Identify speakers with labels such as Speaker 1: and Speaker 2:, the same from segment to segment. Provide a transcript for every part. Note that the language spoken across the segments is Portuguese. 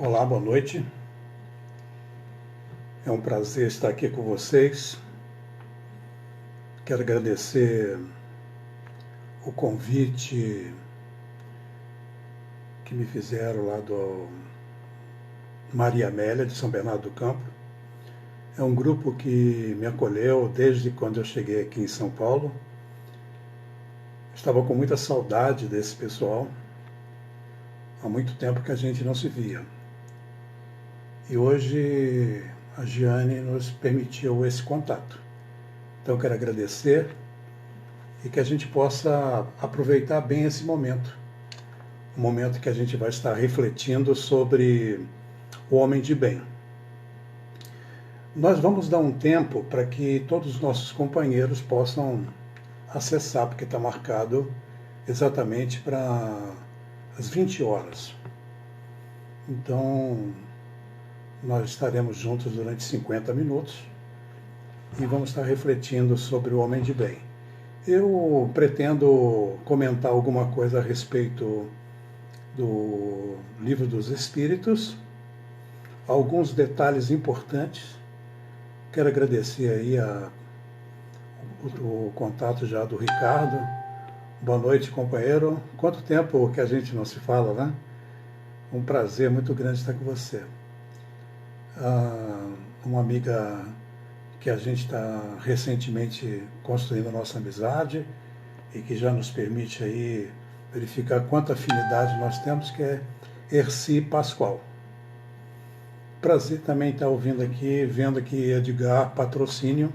Speaker 1: Olá, boa noite. É um prazer estar aqui com vocês. Quero agradecer o convite que me fizeram lá do Maria Amélia, de São Bernardo do Campo. É um grupo que me acolheu desde quando eu cheguei aqui em São Paulo. Estava com muita saudade desse pessoal. Há muito tempo que a gente não se via. E hoje a Giane nos permitiu esse contato. Então quero agradecer e que a gente possa aproveitar bem esse momento. Um momento que a gente vai estar refletindo sobre o homem de bem. Nós vamos dar um tempo para que todos os nossos companheiros possam acessar, porque está marcado exatamente para as 20 horas. Então, nós estaremos juntos durante 50 minutos e vamos estar refletindo sobre o homem de bem. Eu pretendo comentar alguma coisa a respeito do Livro dos Espíritos, alguns detalhes importantes. Quero agradecer aí o contato já do Ricardo. Boa noite, companheiro. Quanto tempo que a gente não se fala, né? Um prazer muito grande estar com você. Uma amiga que a gente está recentemente construindo a nossa amizade e que já nos permite aí verificar quanta afinidade nós temos, que é Erci Pascoal. Prazer também estar ouvindo aqui, vendo que Edgar Patrocínio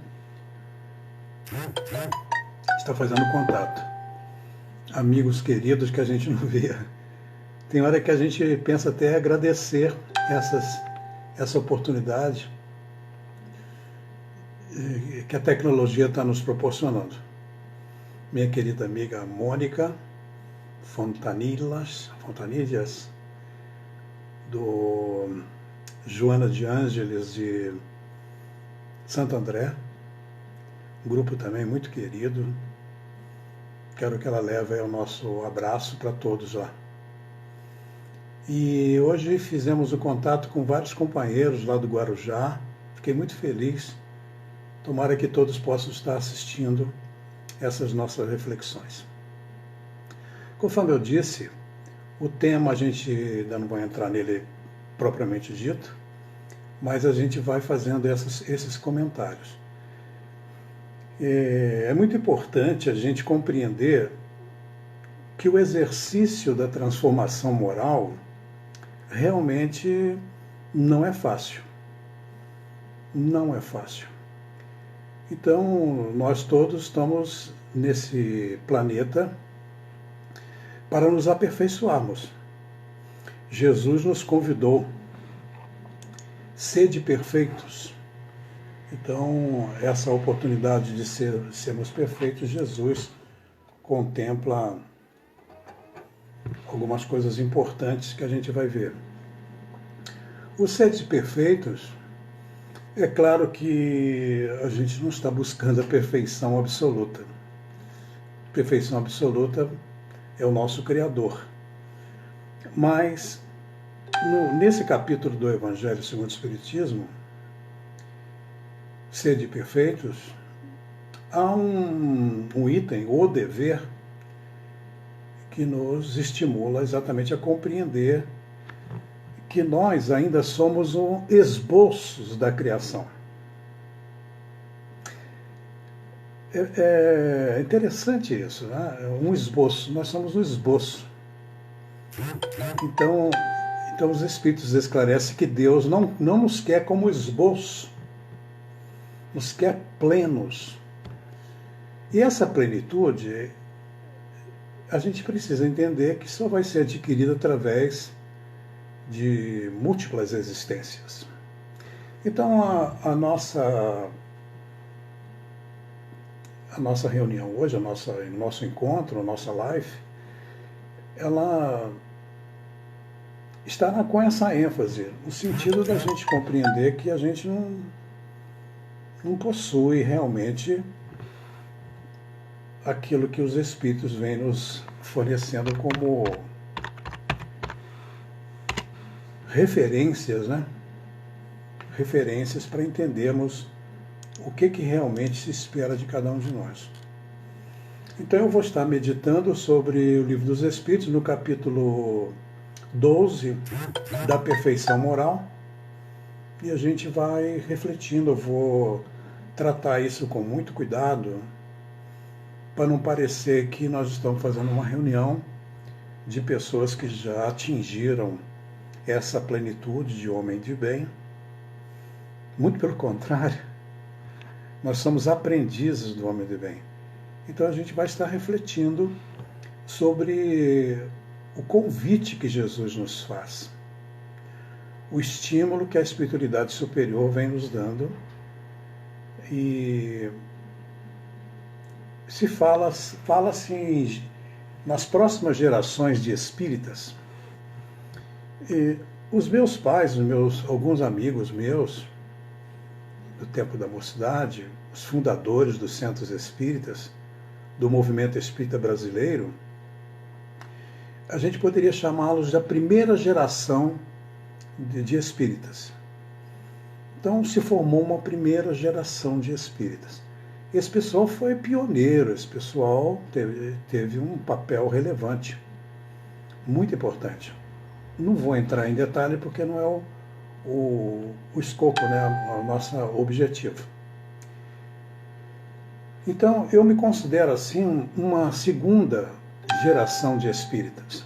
Speaker 1: está fazendo contato. Amigos queridos que a gente não vê. Tem hora que a gente pensa até agradecer essa oportunidade que a tecnologia está nos proporcionando. Minha querida amiga Mônica Fontanilhas, do Joana de Ângeles de Santo André, grupo também muito querido. Quero que ela leve o nosso abraço para todos lá. E hoje fizemos o contato com vários companheiros lá do Guarujá. Fiquei muito feliz. Tomara que todos possam estar assistindo essas nossas reflexões. Conforme eu disse, o tema a gente ainda não vai entrar nele propriamente dito, mas a gente vai fazendo esses comentários. É muito importante a gente compreender que o exercício da transformação moral realmente não é fácil. Não é fácil. Então, nós todos estamos nesse planeta para nos aperfeiçoarmos. Jesus nos convidou, sede perfeitos. Então, essa oportunidade de sermos perfeitos, Jesus contempla algumas coisas importantes que a gente vai ver. Os seres perfeitos, é claro que a gente não está buscando a perfeição absoluta. Perfeição absoluta é o nosso Criador. Mas, nesse capítulo do Evangelho segundo o Espiritismo, Sede perfeitos, há um item, o dever, que nos estimula exatamente a compreender que nós ainda somos esboços da criação. É interessante isso, né? Um esboço, nós somos um esboço. Então os Espíritos esclarecem que Deus não nos quer como esboço, nos quer plenos. E essa plenitude, a gente precisa entender que só vai ser adquirida através de múltiplas existências. Então, a nossa reunião hoje, o nosso encontro, a nossa live, ela estará com essa ênfase, no sentido da gente compreender que a gente não possui realmente aquilo que os Espíritos vêm nos fornecendo como referências, né? Referências para entendermos o que realmente se espera de cada um de nós. Então eu vou estar meditando sobre o Livro dos Espíritos, no capítulo 12 da perfeição moral, e a gente vai refletindo. Eu vou tratar isso com muito cuidado, para não parecer que nós estamos fazendo uma reunião de pessoas que já atingiram essa plenitude de homem de bem. Muito pelo contrário, nós somos aprendizes do homem de bem. Então a gente vai estar refletindo sobre o convite que Jesus nos faz, o estímulo que a espiritualidade superior vem nos dando. E se fala-se nas próximas gerações de espíritas. E os meus pais, alguns amigos meus do tempo da mocidade, os fundadores dos centros espíritas, do movimento espírita brasileiro, a gente poderia chamá-los da primeira geração de espíritas. Então se formou uma primeira geração de espíritas. Esse pessoal foi pioneiro, esse pessoal teve um papel relevante, muito importante. Não vou entrar em detalhe porque não é o escopo, né, o nosso objetivo. Então, eu me considero assim uma segunda geração de espíritas.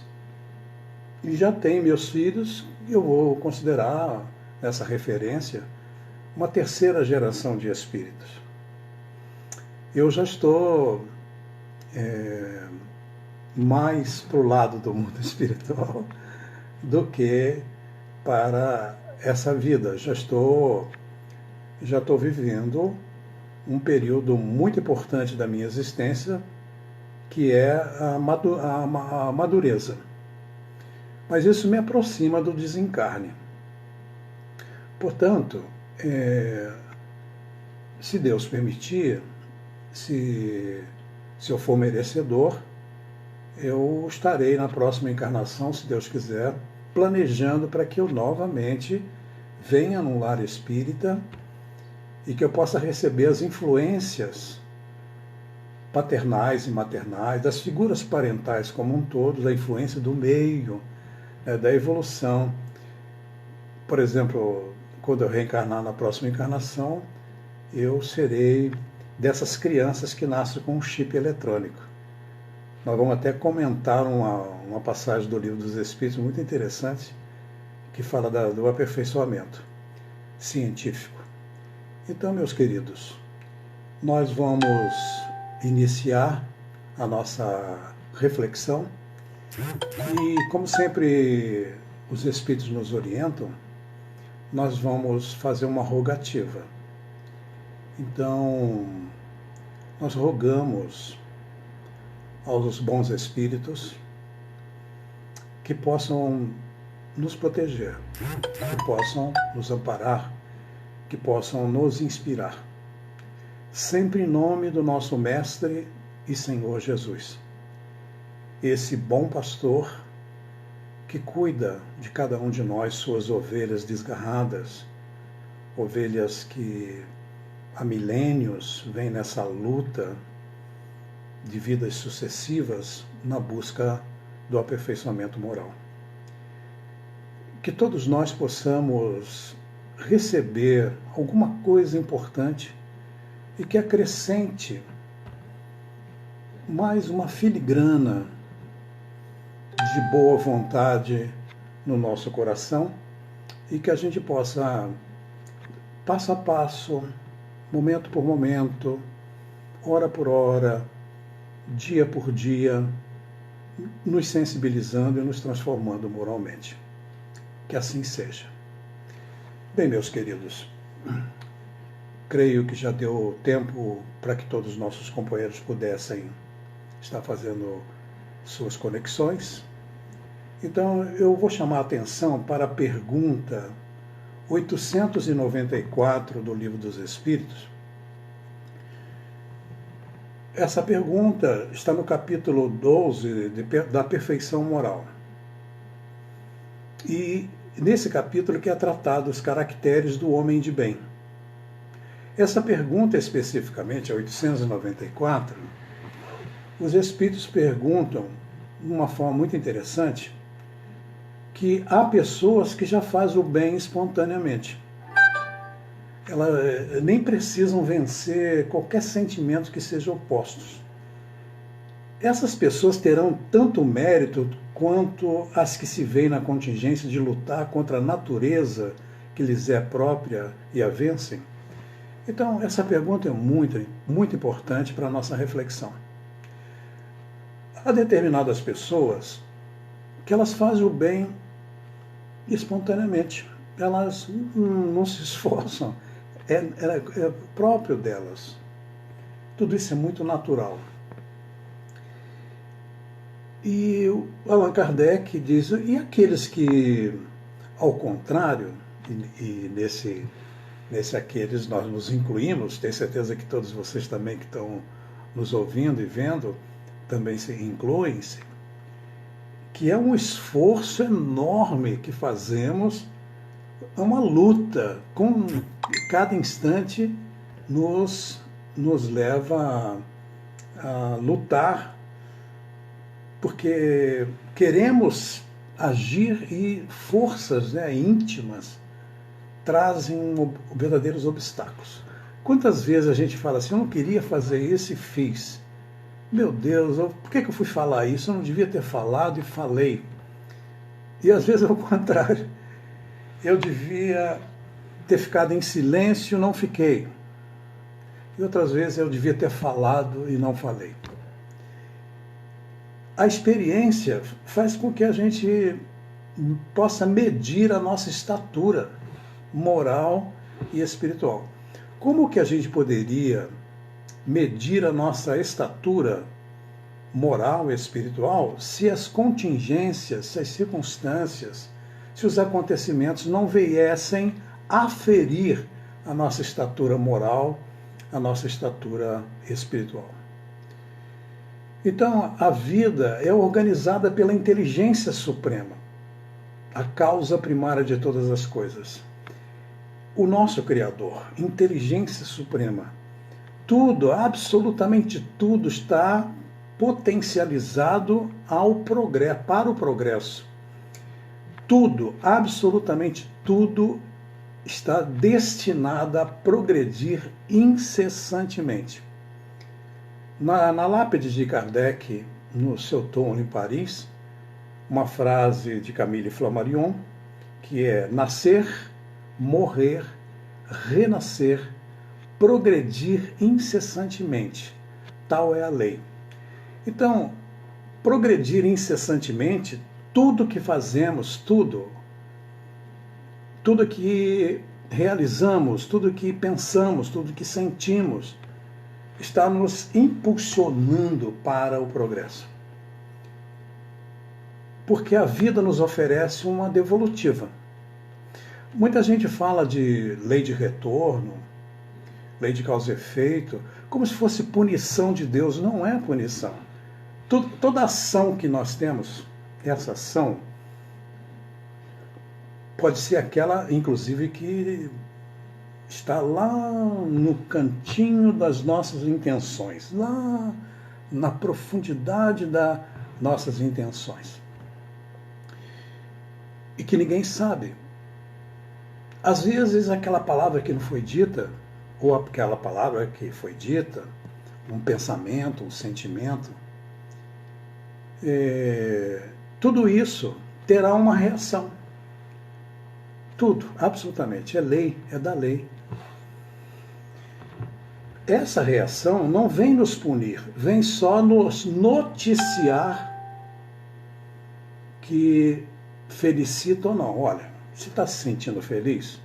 Speaker 1: E já tenho meus filhos, e eu vou considerar essa referência uma terceira geração de espíritas. Eu já estou mais para o lado do mundo espiritual do que para essa vida. Já estou vivendo um período muito importante da minha existência, que é a madureza. Mas isso me aproxima do desencarne. Portanto, se Deus permitir, se eu for merecedor, eu estarei na próxima encarnação, se Deus quiser, planejando para que eu novamente venha num lar espírita e que eu possa receber as influências paternais e maternais, das figuras parentais como um todo, da influência do meio, da evolução. Por exemplo, quando eu reencarnar na próxima encarnação, eu serei dessas crianças que nascem com um chip eletrônico. Nós vamos até comentar uma passagem do Livro dos Espíritos muito interessante, que fala do aperfeiçoamento científico. Então, meus queridos, nós vamos iniciar a nossa reflexão e, como sempre os Espíritos nos orientam, nós vamos fazer uma rogativa. Então, nós rogamos aos bons Espíritos que possam nos proteger, que possam nos amparar, que possam nos inspirar, sempre em nome do nosso Mestre e Senhor Jesus, esse bom pastor que cuida de cada um de nós, suas ovelhas desgarradas, ovelhas que há milênios vêm nessa luta de vidas sucessivas na busca do aperfeiçoamento moral. Que todos nós possamos receber alguma coisa importante e que acrescente mais uma filigrana de boa vontade no nosso coração e que a gente possa, passo a passo, momento por momento, hora por hora, dia por dia, nos sensibilizando e nos transformando moralmente. Que assim seja. Bem, meus queridos, creio que já deu tempo para que todos os nossos companheiros pudessem estar fazendo suas conexões. Então, eu vou chamar a atenção para a pergunta 894 do Livro dos Espíritos. Essa pergunta está no capítulo 12 da perfeição moral. E nesse capítulo que é tratado os caracteres do homem de bem. Essa pergunta especificamente, a 894, os Espíritos perguntam, de uma forma muito interessante, que há pessoas que já fazem o bem espontaneamente. Elas nem precisam vencer qualquer sentimento que seja opostos. Essas pessoas terão tanto mérito quanto as que se veem na contingência de lutar contra a natureza que lhes é própria e a vencem? Então, essa pergunta é muito, muito importante para a nossa reflexão. Há determinadas pessoas que elas fazem o bem espontaneamente. Elas não se esforçam. É próprio delas. Tudo isso é muito natural. E Allan Kardec diz, e aqueles que, ao contrário, e nesse aqueles nós nos incluímos, tenho certeza que todos vocês também que estão nos ouvindo e vendo, também se incluem-se, que é um esforço enorme que fazemos, é uma luta, com cada instante nos leva a lutar, porque queremos agir e forças, né, íntimas trazem verdadeiros obstáculos. Quantas vezes a gente fala assim, eu não queria fazer isso e fiz. Meu Deus, por que eu fui falar isso? Eu não devia ter falado e falei. E às vezes é o contrário. Eu devia ter ficado em silêncio e não fiquei. E outras vezes eu devia ter falado e não falei. A experiência faz com que a gente possa medir a nossa estatura moral e espiritual. Como que a gente poderia medir a nossa estatura moral e espiritual se as contingências, se as circunstâncias, se os acontecimentos não viessem aferir a nossa estatura moral, a nossa estatura espiritual? Então, a vida é organizada pela inteligência suprema, a causa primária de todas as coisas. O nosso Criador, inteligência suprema. Tudo, absolutamente tudo está potencializado para o progresso. Tudo, absolutamente tudo está destinado a progredir incessantemente. Na lápide de Kardec, no seu túmulo em Paris, uma frase de Camille Flammarion, que é nascer, morrer, renascer, progredir incessantemente. Tal é a lei. Então, progredir incessantemente, tudo que fazemos, tudo que realizamos, tudo que pensamos, tudo que sentimos, está nos impulsionando para o progresso. Porque a vida nos oferece uma devolutiva. Muita gente fala de lei de retorno, lei de causa e efeito, como se fosse punição de Deus. Não é punição. Toda ação que nós temos, essa ação, pode ser aquela, inclusive, que está lá no cantinho das nossas intenções, lá na profundidade das nossas intenções. E que ninguém sabe. Às vezes aquela palavra que não foi dita, ou aquela palavra que foi dita, um pensamento, um sentimento, tudo isso terá uma reação. Tudo, absolutamente, é lei, é da lei. Essa reação não vem nos punir, vem só nos noticiar que felicita ou não. Olha, você está se sentindo feliz?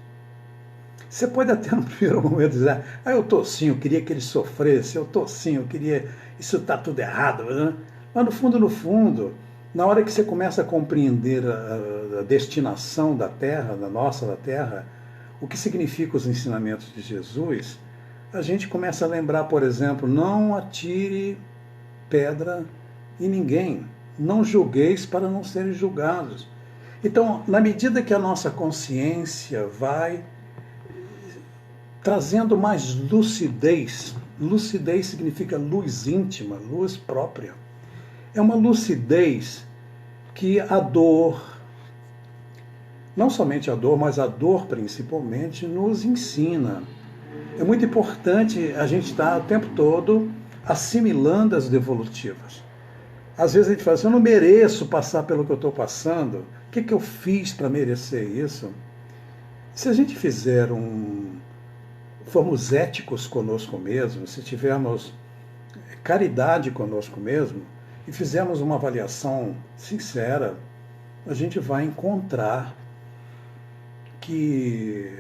Speaker 1: Você pode até no primeiro momento dizer, eu estou sim, eu queria que ele sofresse, eu estou sim, eu queria, isso está tudo errado. Né? Mas no fundo, na hora que você começa a compreender a destinação da Terra, da Terra, o que significa os ensinamentos de Jesus, a gente começa a lembrar, por exemplo, não atire pedra em ninguém, não julgueis para não serem julgados. Então, na medida que a nossa consciência vai trazendo mais lucidez, lucidez significa luz íntima, luz própria. É uma lucidez que a dor, não somente a dor, mas a dor principalmente, nos ensina. É muito importante a gente estar o tempo todo assimilando as devolutivas. Às vezes a gente fala assim, eu não mereço passar pelo que eu estou passando. O que eu fiz para merecer isso? Se a gente formos éticos conosco mesmo, se tivermos caridade conosco mesmo e fizermos uma avaliação sincera, a gente vai encontrar que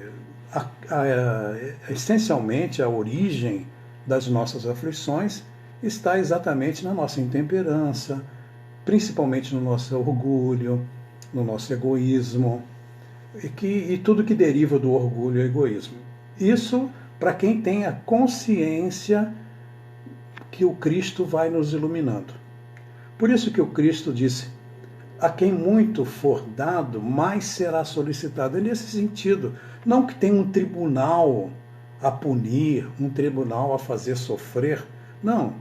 Speaker 1: essencialmente a origem das nossas aflições está exatamente na nossa intemperança, principalmente no nosso orgulho, no nosso egoísmo, e tudo que deriva do orgulho e egoísmo. Isso para quem tem a consciência que o Cristo vai nos iluminando. Por isso que o Cristo disse, a quem muito for dado, mais será solicitado. É nesse sentido, não que tenha um tribunal a punir, um tribunal a fazer sofrer, não.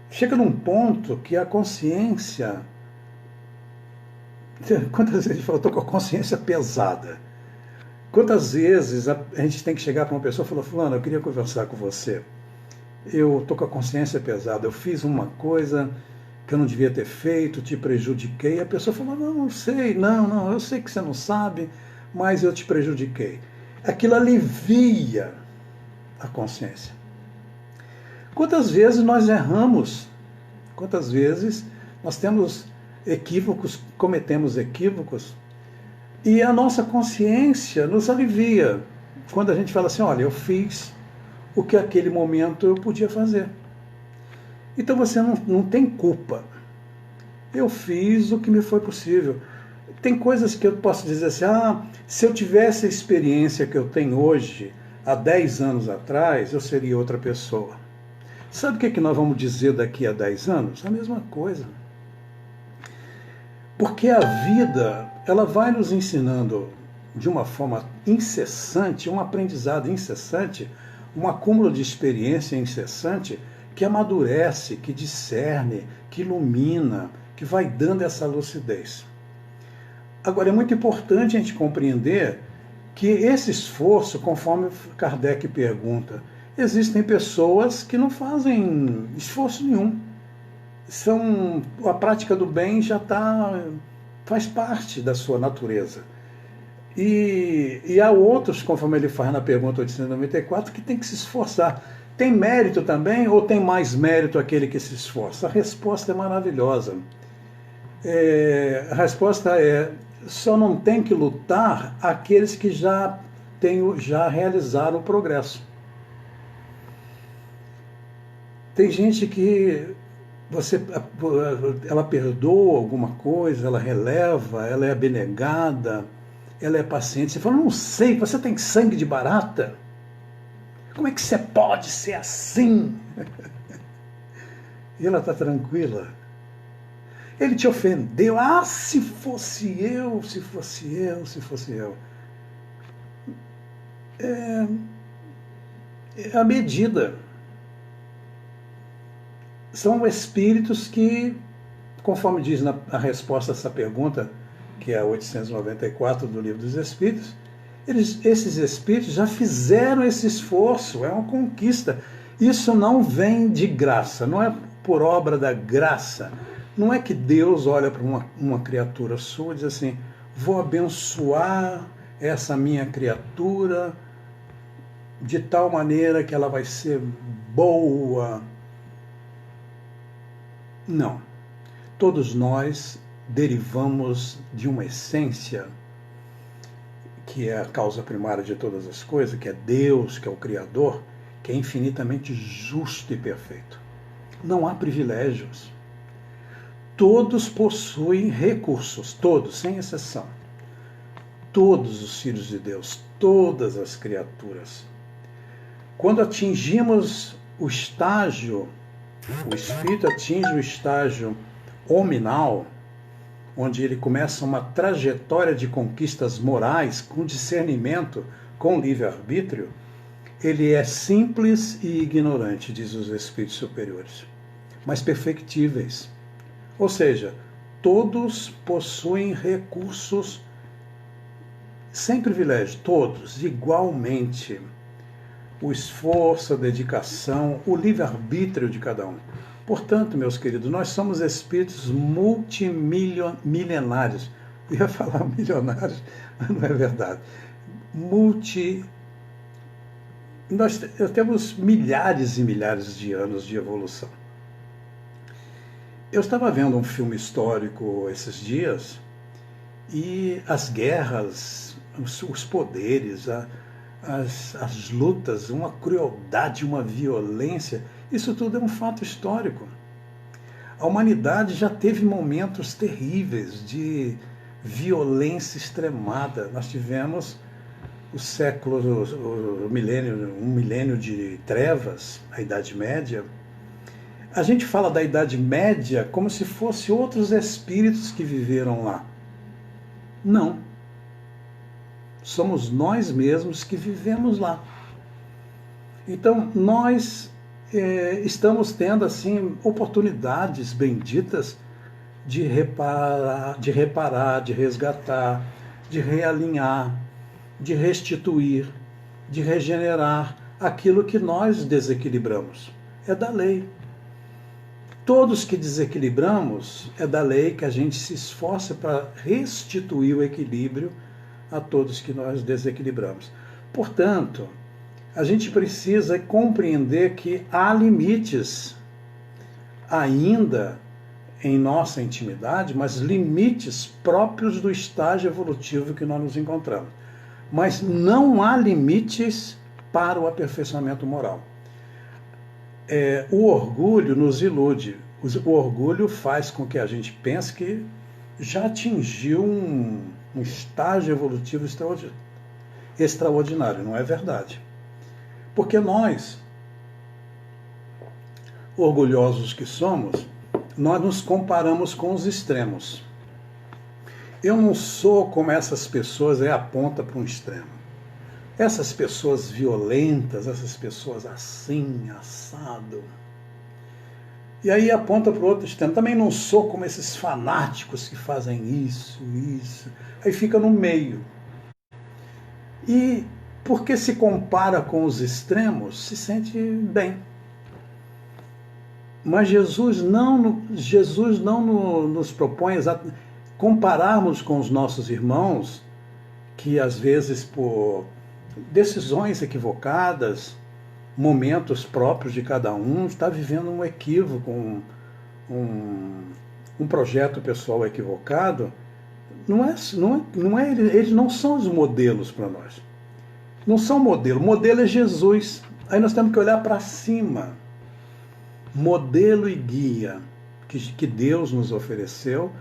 Speaker 1: Chega num ponto que a consciência... Quantas vezes a gente fala, estou com a consciência pesada? Quantas vezes a gente tem que chegar para uma pessoa e falar, fulano, eu queria conversar com você. Eu estou com a consciência pesada, eu fiz uma coisa que eu não devia ter feito, te prejudiquei. A pessoa fala, não sei, eu sei que você não sabe, mas eu te prejudiquei. Aquilo alivia a consciência. Quantas vezes nós erramos? Quantas vezes nós temos equívocos, cometemos equívocos, e a nossa consciência nos alivia quando a gente fala assim, olha, eu fiz o que naquele momento eu podia fazer. Então você não tem culpa. Eu fiz o que me foi possível. Tem coisas que eu posso dizer assim, se eu tivesse a experiência que eu tenho hoje, há 10 anos atrás, eu seria outra pessoa. Sabe o que nós vamos dizer daqui a 10 anos? A mesma coisa. Porque a vida, ela vai nos ensinando de uma forma incessante, um aprendizado incessante, um acúmulo de experiência incessante que amadurece, que discerne, que ilumina, que vai dando essa lucidez. Agora, é muito importante a gente compreender que esse esforço, conforme Kardec pergunta, existem pessoas que não fazem esforço nenhum. A prática do bem já faz parte da sua natureza. E há outros, conforme ele faz na pergunta 894, que tem que se esforçar. Tem mérito também ou tem mais mérito aquele que se esforça? A resposta é maravilhosa. A resposta é, só não tem que lutar aqueles que já realizaram o progresso. Tem gente que ela perdoa alguma coisa, ela releva, ela é abnegada, ela é paciente. Você fala, não sei, você tem sangue de barata? Como é que você pode ser assim? E ela está tranquila. Ele te ofendeu. Se fosse eu, se fosse eu, se fosse eu. É a medida. São espíritos que, conforme diz a resposta a essa pergunta, que é a 894 do Livro dos Espíritos, esses espíritos já fizeram esse esforço, é uma conquista. Isso não vem de graça, não é por obra da graça. Não é que Deus olha para uma criatura sua e diz assim, vou abençoar essa minha criatura de tal maneira que ela vai ser boa. Não. Todos nós derivamos de uma essência que é a causa primária de todas as coisas, que é Deus, que é o Criador, que é infinitamente justo e perfeito. Não há privilégios. Todos possuem recursos, todos, sem exceção. Todos os filhos de Deus, todas as criaturas. Quando atingimos o espírito atinge o estágio hominal, onde ele começa uma trajetória de conquistas morais com discernimento, com livre-arbítrio, ele é simples e ignorante, diz os espíritos superiores, mas perfectíveis. Ou seja, todos possuem recursos sem privilégio, todos, igualmente. O esforço, a dedicação, o livre-arbítrio de cada um. Portanto, meus queridos, nós somos espíritos multimilenários. Eu ia falar milionários, mas não é verdade. Nós temos milhares e milhares de anos de evolução. Eu estava vendo um filme histórico esses dias e as guerras, os poderes, as lutas, uma crueldade, uma violência, isso tudo é um fato histórico. A humanidade já teve momentos terríveis de violência extremada. Nós tivemos um milênio de trevas, a Idade Média. A gente fala da Idade Média como se fosse outros espíritos que viveram lá. Não. Somos nós mesmos que vivemos lá. Então, nós estamos tendo, assim, oportunidades benditas de reparar, de resgatar, de realinhar, de restituir, de regenerar aquilo que nós desequilibramos. É da lei. Todos que desequilibramos, é da lei que a gente se esforça para restituir o equilíbrio a todos que nós desequilibramos. Portanto, a gente precisa compreender que há limites ainda em nossa intimidade, mas limites próprios do estágio evolutivo que nós nos encontramos. Mas não há limites para o aperfeiçoamento moral. O orgulho nos ilude. O orgulho faz com que a gente pense que já atingiu um estágio evolutivo extraordinário. Não é verdade. Porque nós, orgulhosos que somos, nós nos comparamos com os extremos. Eu não sou como essas pessoas, aponta para um extremo. Essas pessoas violentas, essas pessoas assim, assado. E aí aponta para o outro extremo. Também não sou como esses fanáticos que fazem isso. Aí fica no meio. E porque se compara com os extremos, se sente bem. Mas Jesus não nos propõe compararmos com os nossos irmãos, que às vezes por decisões equivocadas, momentos próprios de cada um, está vivendo um equívoco, um projeto pessoal equivocado. Eles não são os modelos para nós. Não são modelo. Modelo é Jesus. Aí nós temos que olhar para cima. Modelo e guia que Deus nos ofereceu,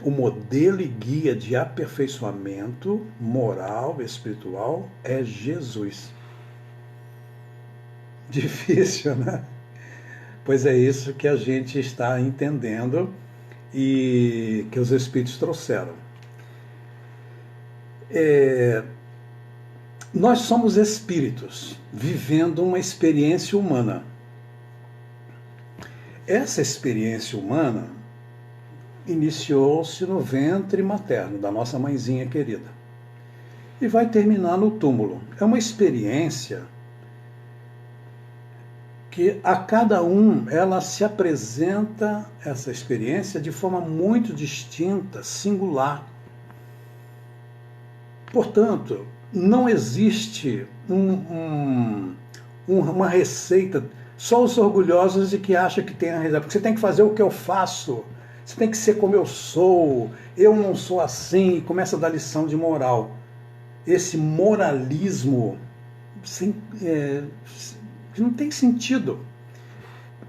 Speaker 1: o modelo e guia de aperfeiçoamento moral, espiritual, é Jesus. Difícil, né? Pois é isso que a gente está entendendo e que os Espíritos trouxeram. Nós somos espíritos vivendo uma experiência humana. Essa experiência humana iniciou-se no ventre materno da nossa mãezinha querida e vai terminar no túmulo. É uma experiência que a cada um ela se apresenta, essa experiência, de forma muito distinta, singular. Portanto, não existe uma receita. Só os orgulhosos de que acham que tem a receita. Porque você tem que fazer o que eu faço. Você tem que ser como eu sou. Eu não sou assim. E começa a dar lição de moral. Esse moralismo não tem sentido.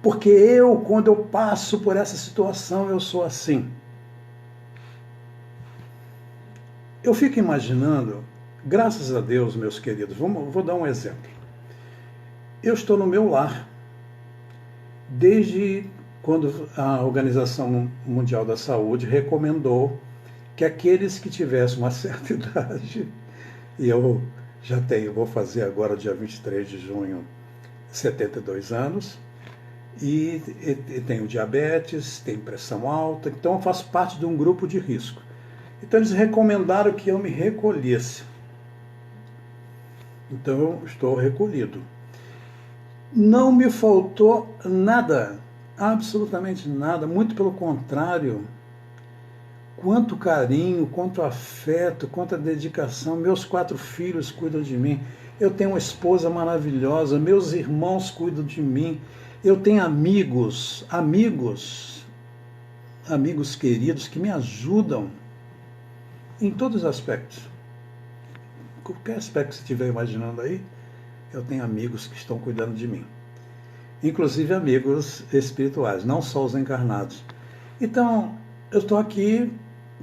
Speaker 1: Porque quando eu passo por essa situação, eu sou assim. Eu fico imaginando, graças a Deus, meus queridos, vou dar um exemplo. Eu estou no meu lar desde quando a Organização Mundial da Saúde recomendou que aqueles que tivessem uma certa idade, e eu já tenho, vou fazer agora, dia 23 de junho, 72 anos, e tenho diabetes, tenho pressão alta, então eu faço parte de um grupo de risco. Então eles recomendaram que eu me recolhesse. Então eu estou recolhido. Não me faltou nada, absolutamente nada, muito pelo contrário. Quanto carinho, quanto afeto, quanta dedicação. Meus 4 filhos cuidam de mim. Eu tenho uma esposa maravilhosa, meus irmãos cuidam de mim. Eu tenho amigos queridos que me ajudam em todos os aspectos. Qualquer aspecto que você estiver imaginando aí, eu tenho amigos que estão cuidando de mim. Inclusive amigos espirituais, não só os encarnados. Então, eu estou aqui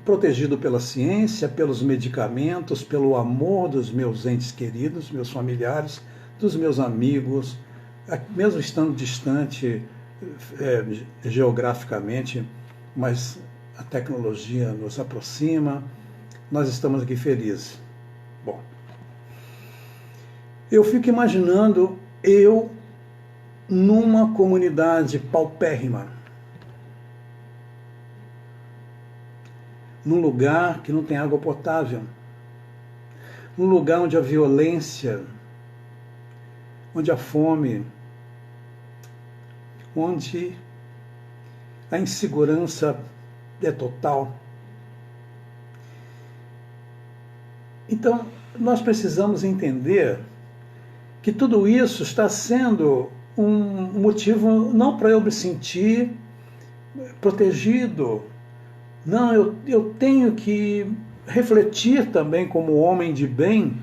Speaker 1: protegido pela ciência, pelos medicamentos, pelo amor dos meus entes queridos, meus familiares, dos meus amigos, mesmo estando distante geograficamente, mas a tecnologia nos aproxima, nós estamos aqui felizes. Bom, eu fico imaginando eu numa comunidade paupérrima, num lugar que não tem água potável, num lugar onde a violência, onde a fome, onde a insegurança é total. Então, nós precisamos entender que tudo isso está sendo um motivo não para eu me sentir protegido. Não, eu tenho que refletir também como homem de bem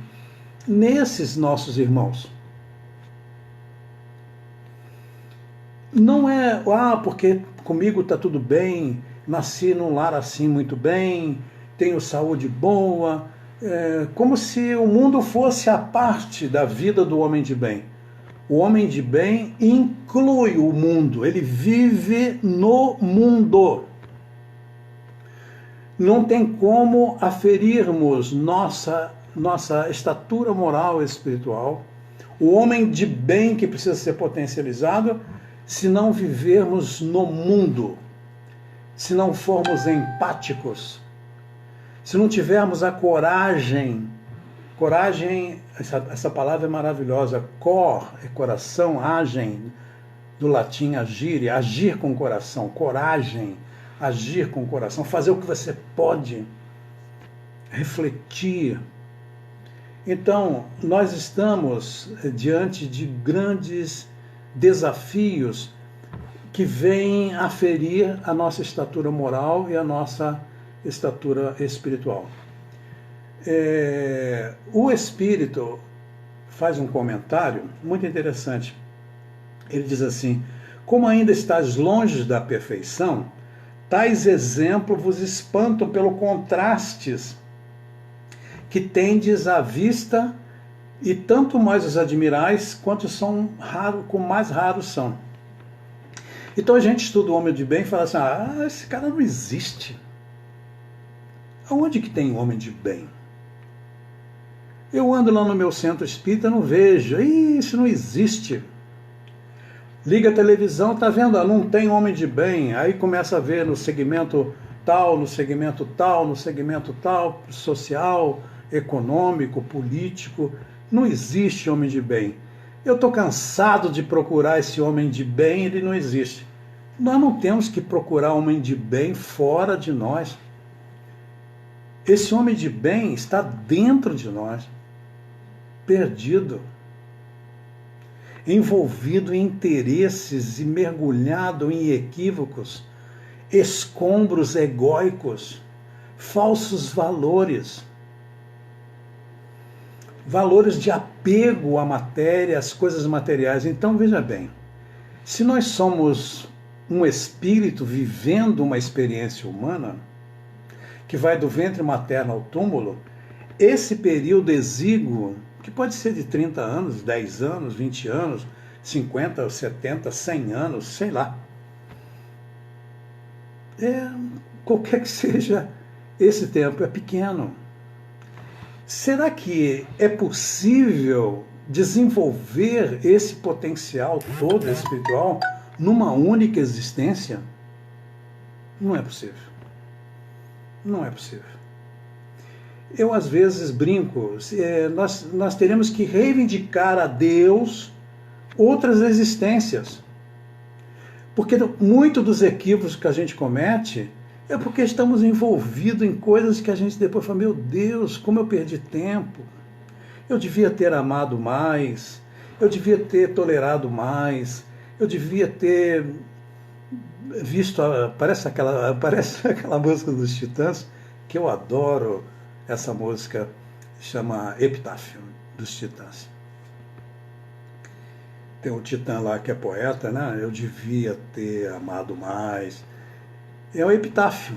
Speaker 1: nesses nossos irmãos. Não é, porque comigo está tudo bem, nasci num lar assim muito bem, tenho saúde boa, como se o mundo fosse a parte da vida do homem de bem. O homem de bem inclui o mundo, ele vive no mundo. Não tem como aferirmos nossa estatura moral e espiritual, o homem de bem que precisa ser potencializado, se não vivermos no mundo, se não formos empáticos, se não tivermos a coragem, essa palavra é maravilhosa, cor é coração, agem, do latim agire, agir com o coração, coragem, agir com o coração, fazer o que você pode, refletir. Então, nós estamos diante de grandes desafios que vêm aferir a nossa estatura moral e a nossa estatura espiritual. O Espírito faz um comentário muito interessante. Ele diz assim: como ainda estás longe da perfeição, tais exemplos vos espantam pelo contrastes que tendes à vista, e tanto mais os admirais, quanto são raros, com mais raros são. Então a gente estuda o homem de bem e fala assim: esse cara não existe. Aonde que tem homem de bem? Eu ando lá no meu centro espírita, não vejo. Isso não existe. Liga a televisão, tá vendo? Não tem homem de bem. Aí começa a ver no segmento tal, no segmento tal, no segmento tal, social, econômico, político. Não existe homem de bem. Eu estou cansado de procurar esse homem de bem, ele não existe. Nós não temos que procurar homem de bem fora de nós. Esse homem de bem está dentro de nós, perdido, envolvido em interesses e mergulhado em equívocos, escombros egóicos, falsos valores de apego à matéria, às coisas materiais. Então, veja bem, se nós somos um espírito vivendo uma experiência humana, que vai do ventre materno ao túmulo, esse período exíguo, que pode ser de 30 anos, 10 anos, 20 anos, 50, 70, 100 anos, sei lá. qualquer que seja esse tempo, é pequeno. Será que é possível desenvolver esse potencial todo espiritual numa única existência? Não é possível. Não é possível. Eu, às vezes, brinco, nós teremos que reivindicar a Deus outras existências. Porque muito dos equívocos que a gente comete é porque estamos envolvidos em coisas que a gente depois fala, meu Deus, como eu perdi tempo. Eu devia ter amado mais, eu devia ter tolerado mais, eu devia ter visto, parece aquela música dos Titãs, que eu adoro, essa música chama Epitáfio, dos Titãs. Tem um titã lá que é poeta, né? Eu devia ter amado mais. É o epitáfio.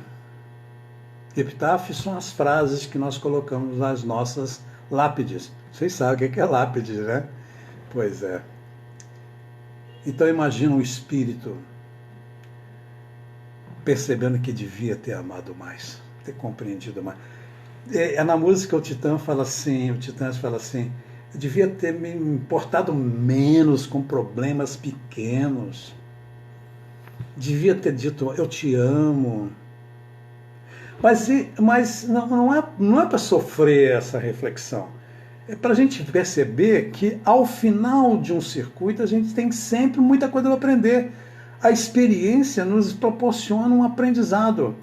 Speaker 1: Epitáfio são as frases que nós colocamos nas nossas lápides. Vocês sabem o que é lápide, né? Pois é. Então imagina um espírito percebendo que devia ter amado mais, ter compreendido mais. Na música o Titãs fala assim, eu devia ter me importado menos com problemas pequenos. Devia ter dito, eu te amo. Mas não é para sofrer essa reflexão. É para a gente perceber que ao final de um circuito a gente tem sempre muita coisa para aprender. A experiência nos proporciona um aprendizado.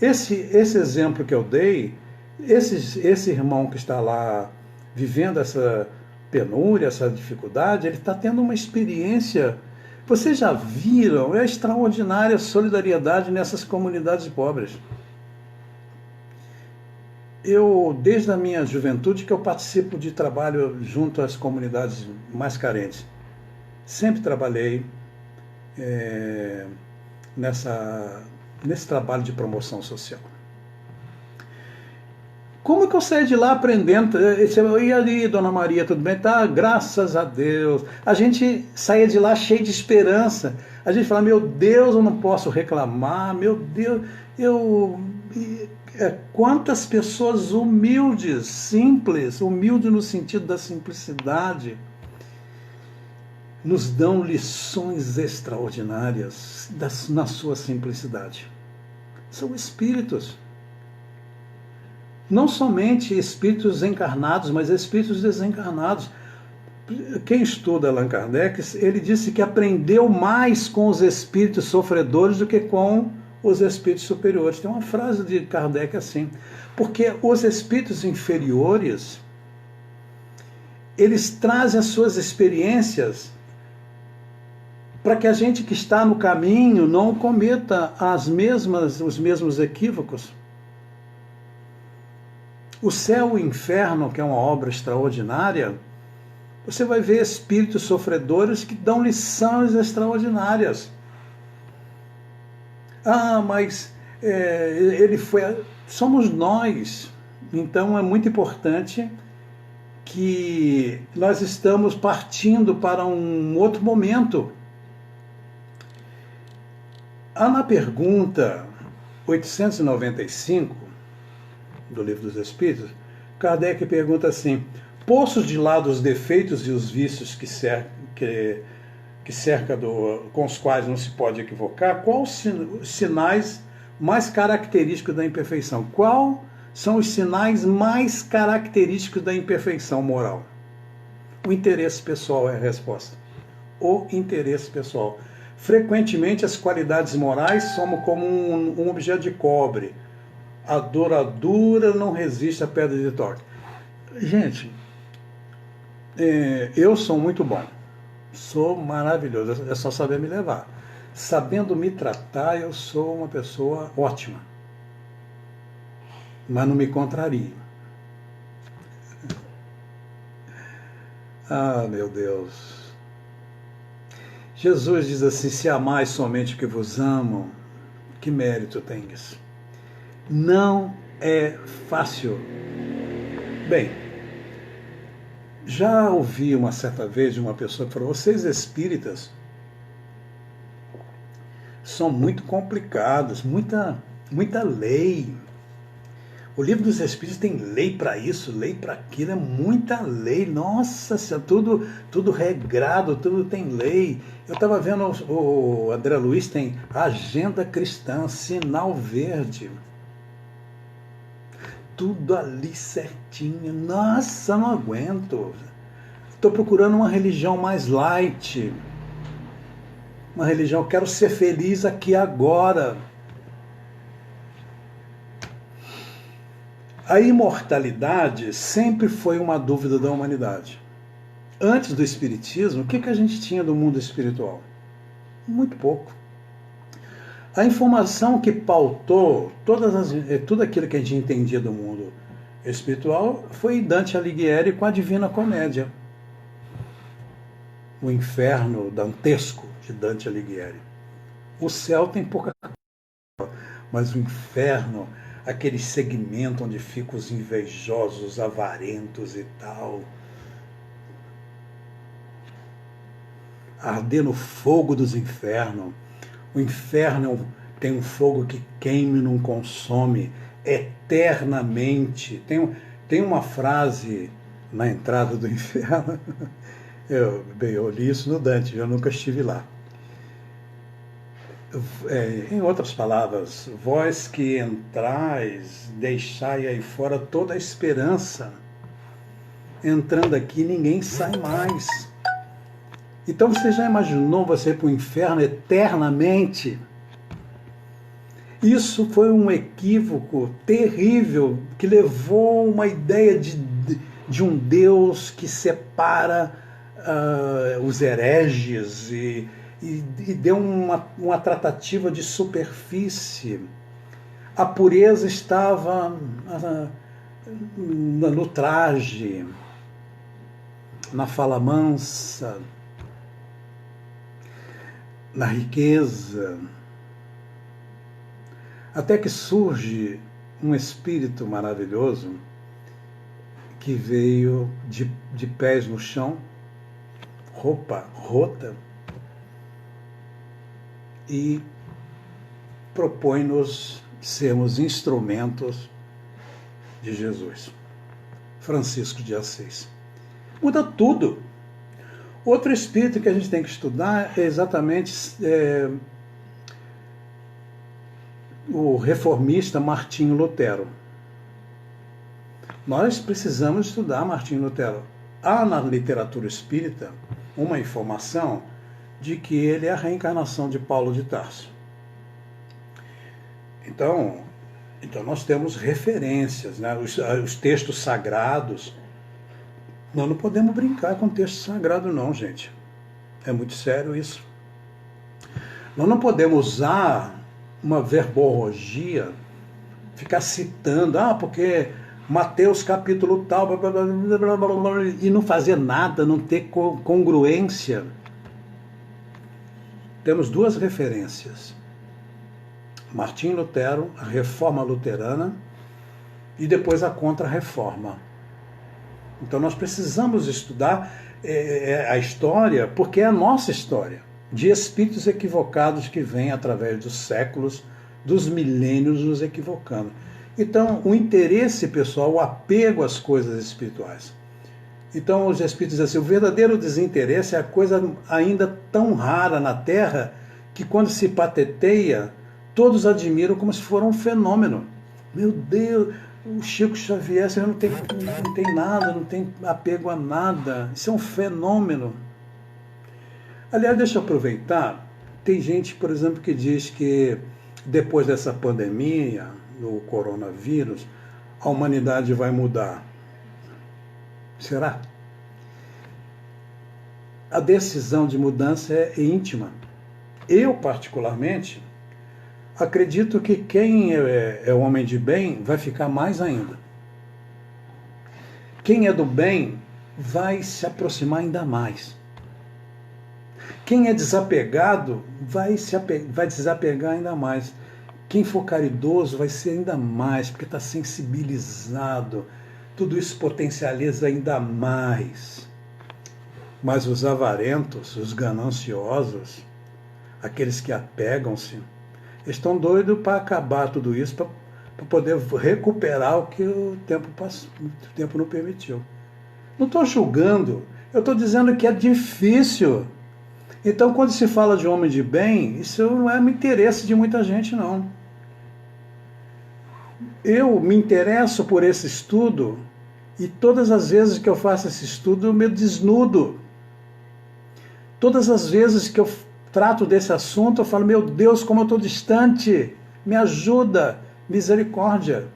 Speaker 1: Esse exemplo que eu dei, esse irmão que está lá vivendo essa penúria, essa dificuldade, ele está tendo uma experiência. Vocês já viram? É extraordinária a solidariedade nessas comunidades pobres. Eu, desde a minha juventude, que eu participo de trabalho junto às comunidades mais carentes. Sempre trabalhei nesse trabalho de promoção social. Como que eu saí de lá aprendendo? E ali, Dona Maria, tudo bem? Tá, graças a Deus. A gente saía de lá cheio de esperança. A gente fala, meu Deus, eu não posso reclamar, meu Deus, quantas pessoas humildes, simples, humilde no sentido da simplicidade, nos dão lições extraordinárias na sua simplicidade. São espíritos. Não somente espíritos encarnados, mas espíritos desencarnados. Quem estuda Allan Kardec, ele disse que aprendeu mais com os espíritos sofredores do que com os espíritos superiores. Tem uma frase de Kardec assim, porque os espíritos inferiores, eles trazem as suas experiências para que a gente que está no caminho não cometa os mesmos equívocos. O Céu e o Inferno, que é uma obra extraordinária, você vai ver espíritos sofredores que dão lições extraordinárias. Mas ele foi... Somos nós. Então é muito importante que nós estamos partindo para um outro momento. Na pergunta 895 do Livro dos Espíritos, Kardec pergunta assim: postos de lado os defeitos e os vícios com os quais não se pode equivocar, quais os sinais mais característicos da imperfeição? Quais são os sinais mais característicos da imperfeição moral? O interesse pessoal é a resposta. O interesse pessoal. Frequentemente as qualidades morais somos como um objeto de cobre. A douradura não resiste à pedra de toque. Gente, eu sou muito bom. Sou maravilhoso. É só saber me levar. Sabendo me tratar, eu sou uma pessoa ótima. Mas não me contrarie. Meu Deus. Jesus diz assim: se amais somente o que vos amam, que mérito tem isso? Não é fácil. Bem, já ouvi uma certa vez de uma pessoa que falou: vocês espíritas, são muito complicados, muita lei. O Livro dos Espíritos tem lei para isso, lei para aquilo, é muita lei. Nossa, tudo regrado, tudo tem lei. Eu estava vendo o André Luiz tem Agenda Cristã, Sinal Verde. Tudo ali certinho. Nossa, não aguento. Estou procurando uma religião mais light. Uma religião, quero ser feliz aqui agora. A imortalidade sempre foi uma dúvida da humanidade. Antes do Espiritismo, o que a gente tinha do mundo espiritual? Muito pouco. A informação que pautou tudo aquilo que a gente entendia do mundo espiritual foi Dante Alighieri com a Divina Comédia. O inferno dantesco de Dante Alighieri. O céu tem pouca coisa, mas o inferno, aquele segmento onde ficam os invejosos, os avarentos e tal, arder no fogo dos infernos. O inferno tem um fogo que queima e não consome eternamente. Tem uma frase na entrada do inferno, eu li isso no Dante, eu nunca estive lá. Em outras palavras, vós que entrais, deixai aí fora toda a esperança. Entrando aqui, ninguém sai mais. Então você já imaginou você ir para o inferno eternamente? Isso foi um equívoco terrível que levou uma ideia de um Deus que separa os hereges e deu uma tratativa de superfície. A pureza estava no traje, na fala mansa, na riqueza, até que surge um espírito maravilhoso que veio de pés no chão, roupa rota, e propõe-nos sermos instrumentos de Jesus. Francisco de Assis. Muda tudo. Outro espírito que a gente tem que estudar é exatamente o reformista Martinho Lutero. Nós precisamos estudar Martinho Lutero. Há na literatura espírita uma informação de que ele é a reencarnação de Paulo de Tarso. Então nós temos referências, né? Os textos sagrados. Nós não podemos brincar com texto sagrado não, gente. É muito sério isso. Nós não podemos usar uma verborragia, ficar citando, porque Mateus capítulo tal, blá, blá, blá, blá, blá, blá, e não fazer nada, não ter congruência. Temos duas referências. Martinho Lutero, a Reforma Luterana, e depois a Contra-Reforma. Então nós precisamos estudar a história, porque é a nossa história, de espíritos equivocados que vêm através dos séculos, dos milênios nos equivocando. Então o interesse pessoal, o apego às coisas espirituais. Então os espíritos dizem assim, o verdadeiro desinteresse é a coisa ainda tão rara na Terra que quando se patenteia, todos admiram como se for um fenômeno. Meu Deus, o Chico Xavier não tem nada, não tem apego a nada. Isso é um fenômeno. Aliás, deixa eu aproveitar, tem gente, por exemplo, que diz que depois dessa pandemia, do coronavírus, a humanidade vai mudar. Será? A decisão de mudança é íntima. Eu, particularmente, acredito que quem é homem de bem vai ficar mais ainda. Quem é do bem vai se aproximar ainda mais. Quem é desapegado vai desapegar ainda mais. Quem for caridoso vai ser ainda mais, porque está sensibilizado. Tudo isso potencializa ainda mais. Mas os avarentos, os gananciosos, aqueles que apegam-se, estão doidos para acabar tudo isso, para poder recuperar o que o tempo não permitiu. Não estou julgando, eu estou dizendo que é difícil. Então, quando se fala de homem de bem, isso não é interesse de muita gente, não. Eu me interesso por esse estudo e todas as vezes que eu faço esse estudo eu me desnudo. Todas as vezes que eu trato desse assunto eu falo, meu Deus, como eu estou distante, me ajuda, misericórdia.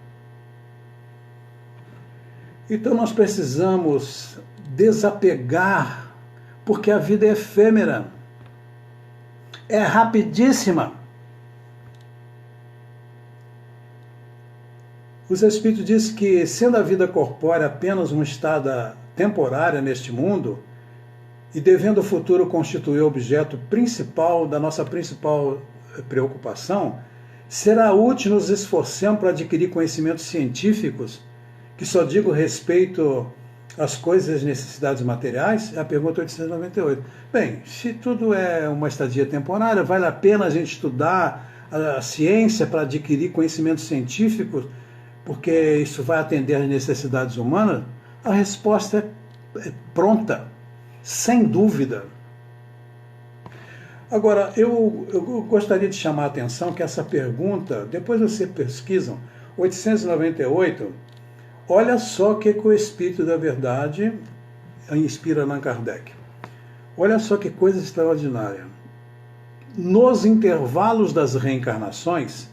Speaker 1: Então nós precisamos desapegar, porque a vida é efêmera, é rapidíssima. Os Espíritos dizem que, sendo a vida corpórea apenas uma estada temporária neste mundo, e devendo o futuro constituir o objeto principal da nossa principal preocupação, será útil nos esforçarmos para adquirir conhecimentos científicos, que só digo respeito às coisas e às necessidades materiais? É a pergunta 898. Bem, se tudo é uma estadia temporária, vale a pena a gente estudar a ciência para adquirir conhecimentos científicos, porque isso vai atender às necessidades humanas? A resposta é pronta, sem dúvida. Agora, eu gostaria de chamar a atenção que essa pergunta, depois vocês pesquisam, 898, olha só o que o Espírito da Verdade inspira Allan Kardec. Olha só que coisa extraordinária. Nos intervalos das reencarnações,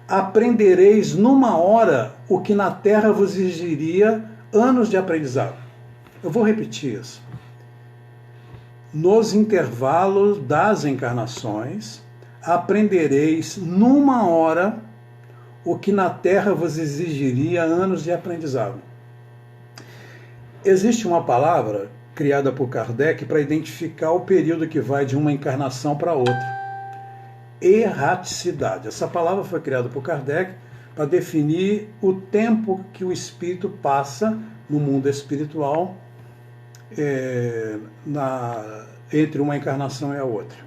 Speaker 1: aprendereis numa hora o que na Terra vos exigiria anos de aprendizado. Eu vou repetir isso. Nos intervalos das encarnações, aprendereis numa hora o que na Terra vos exigiria anos de aprendizado. Existe uma palavra criada por Kardec para identificar o período que vai de uma encarnação para outra. Erraticidade. Essa palavra foi criada por Kardec para definir o tempo que o espírito passa no mundo espiritual entre uma encarnação e a outra.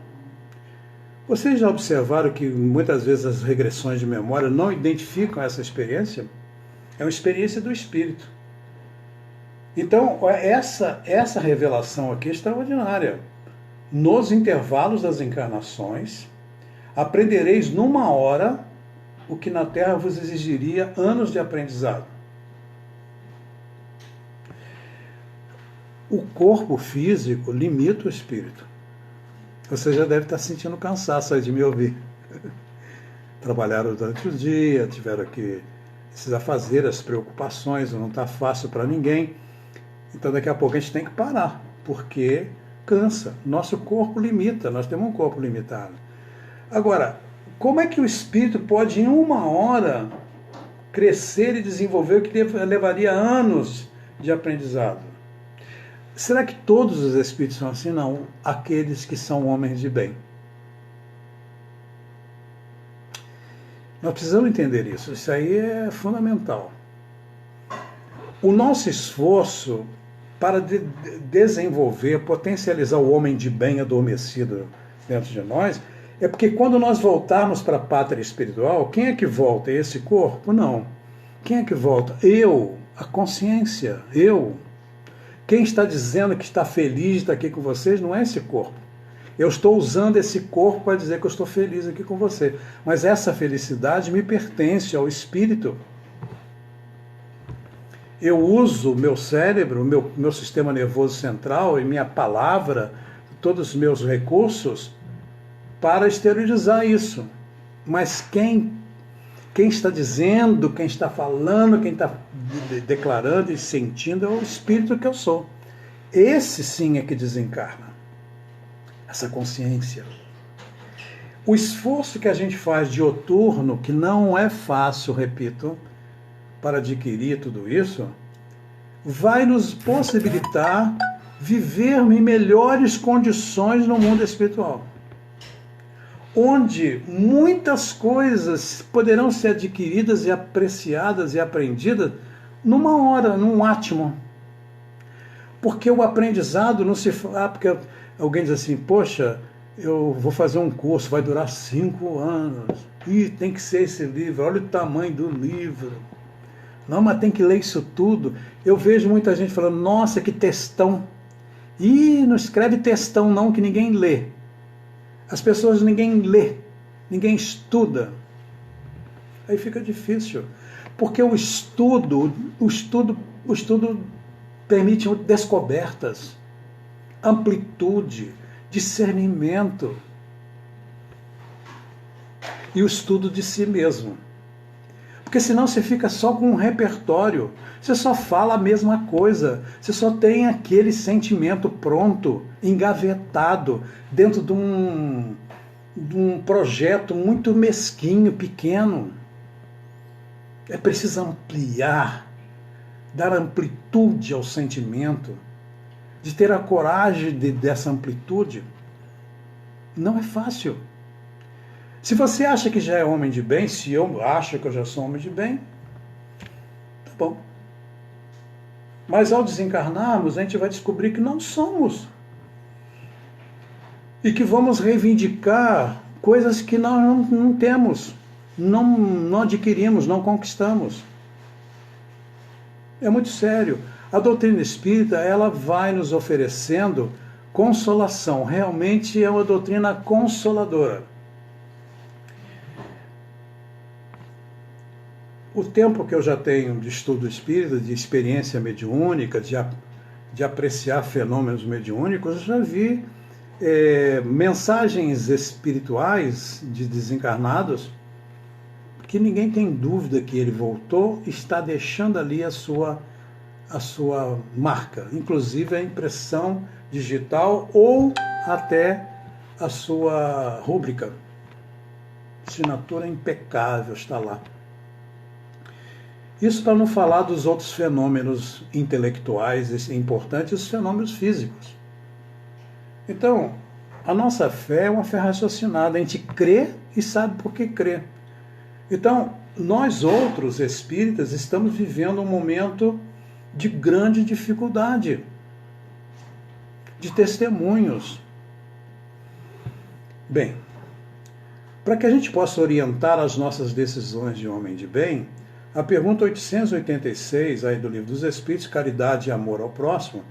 Speaker 1: Vocês já observaram que muitas vezes as regressões de memória não identificam essa experiência? É uma experiência do espírito. Então, essa revelação aqui é extraordinária. Nos intervalos das encarnações, aprendereis numa hora o que na Terra vos exigiria anos de aprendizado. O corpo físico limita o espírito. Você já deve estar sentindo cansaço aí de me ouvir. Trabalharam durante o dia, tiveram que precisar fazer as preocupações, não está fácil para ninguém. Então daqui a pouco a gente tem que parar, porque cansa. Nosso corpo limita, nós temos um corpo limitado. Agora, como é que o espírito pode em uma hora crescer e desenvolver o que levaria anos de aprendizado? Será que todos os espíritos são assim? Não. Aqueles que são homens de bem. Nós precisamos entender isso. Isso aí é fundamental. O nosso esforço para desenvolver, potencializar o homem de bem adormecido dentro de nós, é porque quando nós voltarmos para a pátria espiritual, quem é que volta? Esse corpo? Não. Quem é que volta? Eu, a consciência, eu. Quem está dizendo que está feliz de estar aqui com vocês não é esse corpo. Eu estou usando esse corpo para dizer que eu estou feliz aqui com você. Mas essa felicidade me pertence ao espírito. Eu uso o meu cérebro, meu sistema nervoso central e minha palavra, todos os meus recursos, para exteriorizar isso. Mas quem está dizendo, quem está falando, quem está declarando e sentindo é o espírito que eu sou. Esse sim é que desencarna. Essa consciência. O esforço que a gente faz dioturno, que não é fácil, repito, para adquirir tudo isso, vai nos possibilitar viver em melhores condições no mundo espiritual, onde muitas coisas poderão ser adquiridas e apreciadas e aprendidas numa hora, num átimo. Porque o aprendizado não se... porque alguém diz assim, poxa, eu vou fazer um curso, vai durar 5 anos. Ih, tem que ser esse livro, olha o tamanho do livro. Não, mas tem que ler isso tudo. Eu vejo muita gente falando, nossa, que textão. Ih, não escreve textão não, que ninguém lê. As pessoas ninguém lê, ninguém estuda. Aí fica difícil. Porque o estudo permite descobertas, amplitude, discernimento e o estudo de si mesmo. Porque senão você fica só com um repertório, você só fala a mesma coisa, você só tem aquele sentimento pronto, engavetado, dentro de um projeto muito mesquinho, pequeno. É preciso ampliar, dar amplitude ao sentimento, de ter a coragem dessa amplitude. Não é fácil. Se você acha que já é homem de bem, se eu acho que eu já sou homem de bem, tá bom. Mas ao desencarnarmos, a gente vai descobrir que não somos. E que vamos reivindicar coisas que nós não temos, não adquirimos, não conquistamos. É muito sério. A doutrina espírita, ela vai nos oferecendo consolação. Realmente é uma doutrina consoladora. O tempo que eu já tenho de estudo espírita, de experiência mediúnica, de apreciar fenômenos mediúnicos, eu já vi mensagens espirituais de desencarnados que ninguém tem dúvida que ele voltou e está deixando ali a sua marca, inclusive a impressão digital ou até a sua rúbrica. Assinatura impecável está lá. Isso para não falar dos outros fenômenos intelectuais importantes, os fenômenos físicos. Então, a nossa fé é uma fé raciocinada, a gente crê e sabe por que crê. Então, nós outros espíritas estamos vivendo um momento de grande dificuldade, de testemunhos. Bem, para que a gente possa orientar as nossas decisões de homem de bem, a pergunta 886 aí do Livro dos Espíritos, Caridade e Amor ao Próximo,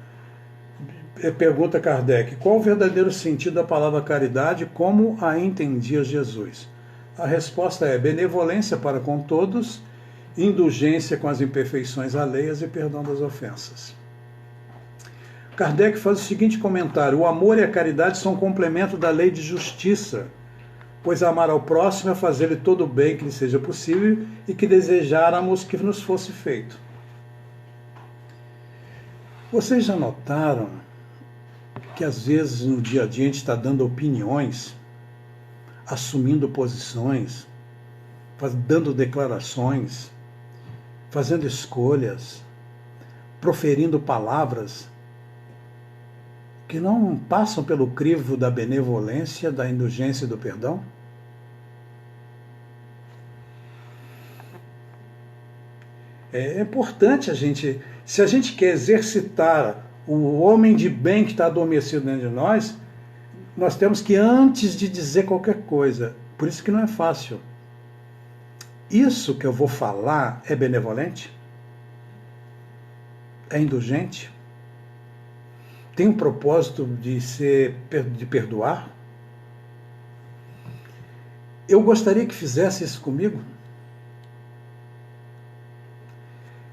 Speaker 1: pergunta Kardec, qual o verdadeiro sentido da palavra caridade, como a entendia Jesus? A resposta é benevolência para com todos, indulgência com as imperfeições alheias e perdão das ofensas. Kardec faz o seguinte comentário, o amor e a caridade são complemento da lei de justiça, pois amar ao próximo é fazer-lhe todo o bem que lhe seja possível e que desejáramos que nos fosse feito. Vocês já notaram que às vezes no dia a dia a gente está dando opiniões, assumindo posições, dando declarações, fazendo escolhas, proferindo palavras que não passam pelo crivo da benevolência, da indulgência e do perdão? É importante se a gente quer exercitar o homem de bem que está adormecido dentro de nós temos que, antes de dizer qualquer coisa, por isso que não é fácil. Isso que eu vou falar é benevolente? É indulgente? Tem um propósito de perdoar? Eu gostaria que fizesse isso comigo?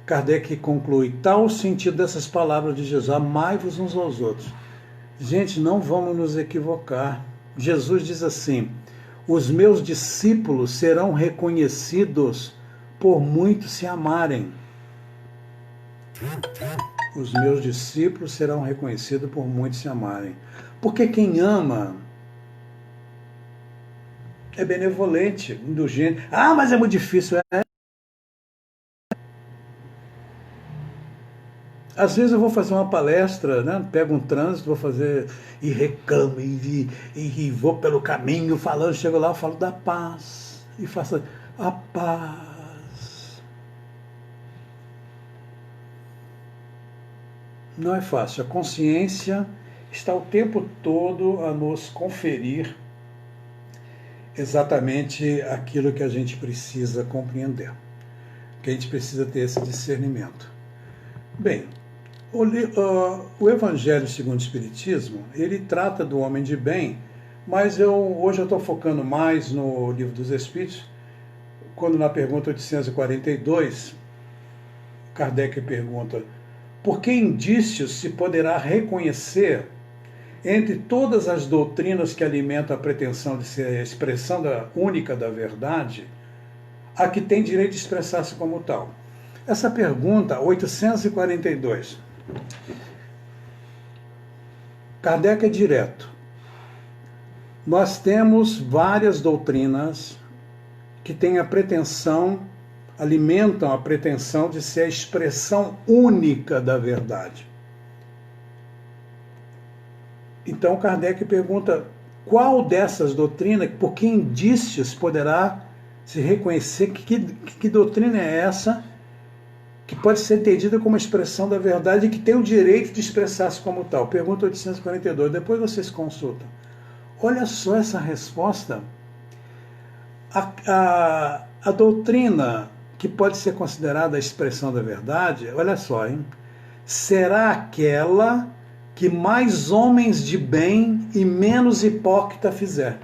Speaker 1: Kardec conclui, tal o sentido dessas palavras de Jesus, amai-vos uns aos outros. Gente, não vamos nos equivocar. Jesus diz assim, os meus discípulos serão reconhecidos por muitos se amarem. Os meus discípulos serão reconhecidos por muitos se amarem. Porque quem ama é benevolente, indulgente. Ah, mas é muito difícil. Às vezes eu vou fazer uma palestra, né? Pego um trânsito, vou fazer e reclamo e vou pelo caminho falando, chego lá, eu falo da paz e faço a paz. Não é fácil. A consciência está o tempo todo a nos conferir exatamente aquilo que a gente precisa compreender, que a gente precisa ter esse discernimento. Bem, o Evangelho segundo o Espiritismo, ele trata do homem de bem, mas hoje eu estou focando mais no Livro dos Espíritos, quando na pergunta 842, Kardec pergunta: por que indícios se poderá reconhecer entre todas as doutrinas que alimentam a pretensão de ser a expressão única da verdade, a que tem direito de expressar-se como tal? Essa pergunta, 842, Kardec é direto. Nós temos várias doutrinas que têm a pretensão, alimentam a pretensão de ser a expressão única da verdade. Então Kardec pergunta: qual dessas doutrinas, por que indícios poderá se reconhecer que doutrina é essa que pode ser entendida como expressão da verdade e que tem o direito de expressar-se como tal? Pergunta 842, depois vocês consultam. Olha só essa resposta. A doutrina que pode ser considerada a expressão da verdade, olha só, hein? Será aquela que mais homens de bem e menos hipócrita fizer.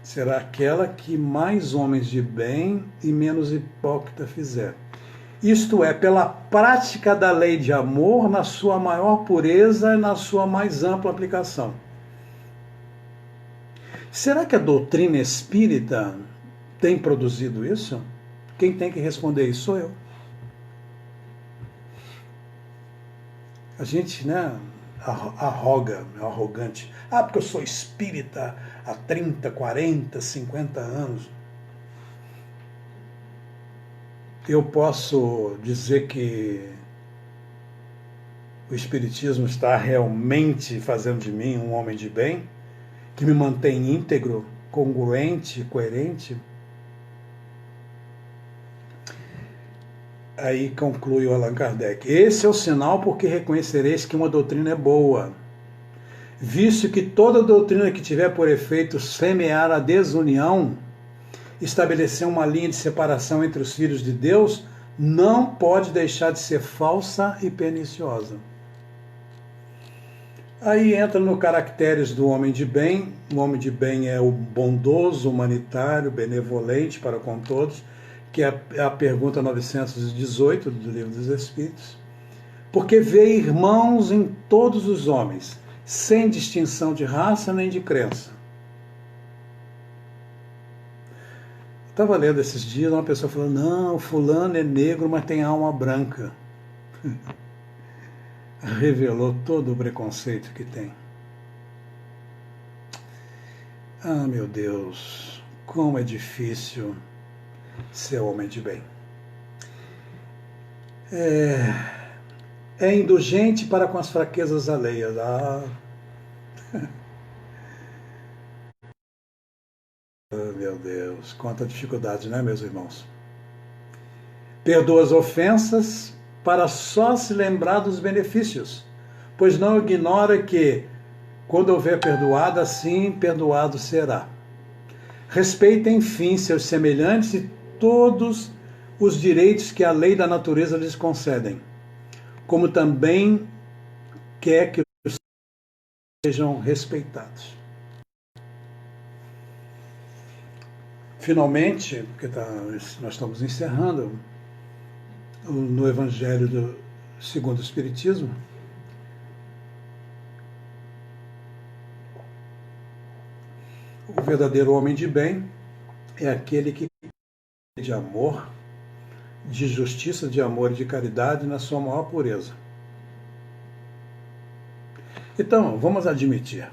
Speaker 1: Será aquela que mais homens de bem e menos hipócrita fizer. Isto é, pela prática da lei de amor na sua maior pureza e na sua mais ampla aplicação. Será que a doutrina espírita tem produzido isso? Quem tem que responder isso sou eu. A gente, arrogante. Porque eu sou espírita há 30, 40, 50 anos. Eu posso dizer que o espiritismo está realmente fazendo de mim um homem de bem, que me mantém íntegro, congruente, coerente? Aí conclui o Allan Kardec: esse é o sinal porque reconhecereis que uma doutrina é boa, visto que toda doutrina que tiver por efeito semear a desunião, estabelecer uma linha de separação entre os filhos de Deus, não pode deixar de ser falsa e perniciosa. Aí entra no caracteres do homem de bem. O homem de bem é o bondoso, humanitário, benevolente para com todos, que é a pergunta 918 do Livro dos Espíritos. Porque vê irmãos em todos os homens, sem distinção de raça nem de crença. Estava lendo esses dias, uma pessoa falou: não, fulano é negro, mas tem alma branca. Revelou todo o preconceito que tem. Meu Deus, como é difícil ser homem de bem. É indulgente para com as fraquezas alheias. Meu Deus, quanta dificuldade, né, meus irmãos? Perdoa as ofensas para só se lembrar dos benefícios, pois não ignora que, quando houver perdoado, assim perdoado será. Respeita, enfim, seus semelhantes e todos os direitos que a lei da natureza lhes concedem, como também quer que os sejam respeitados. Finalmente, porque nós estamos encerrando, no Evangelho segundo o Espiritismo, o verdadeiro homem de bem é aquele que de amor, de justiça, de amor e de caridade na sua maior pureza. Então, vamos admitir,